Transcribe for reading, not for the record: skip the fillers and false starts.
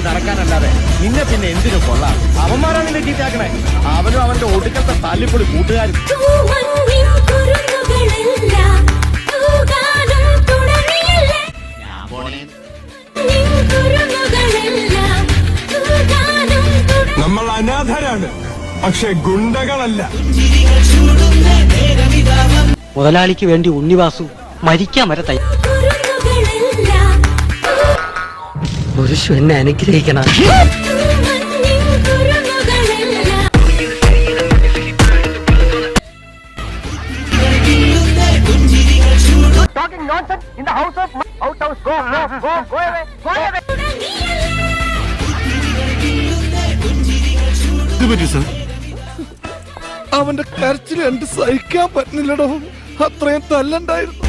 നടക്കാനല്ലാതെ നിന്നെ പിന്നെ എന്തിനു കൊള്ളാം. അവന്മാരാണ് നിന്നെ ചീത്തയാക്കണേ. അവനും അവന്റെ ഒടുക്കത്തെ തല്ലിപ്പൊടി കൂട്ടുകാരും. നമ്മൾ അനാഥരാണ്, പക്ഷെ ഗുണ്ടകളല്ല. മുതലാളിക്ക് വേണ്ടി ഉണ്ണിവാസു മരിക്കാൻ വരെ തയ്യാ. പുരുഷ എന്നെ അനുഗ്രഹിക്കണം. അവന്റെ കരച്ചിൽ എന്ത് സഹിക്കാൻ പറ്റുന്നില്ലടോ. അത്രയും തല്ലുണ്ടായിരുന്നു.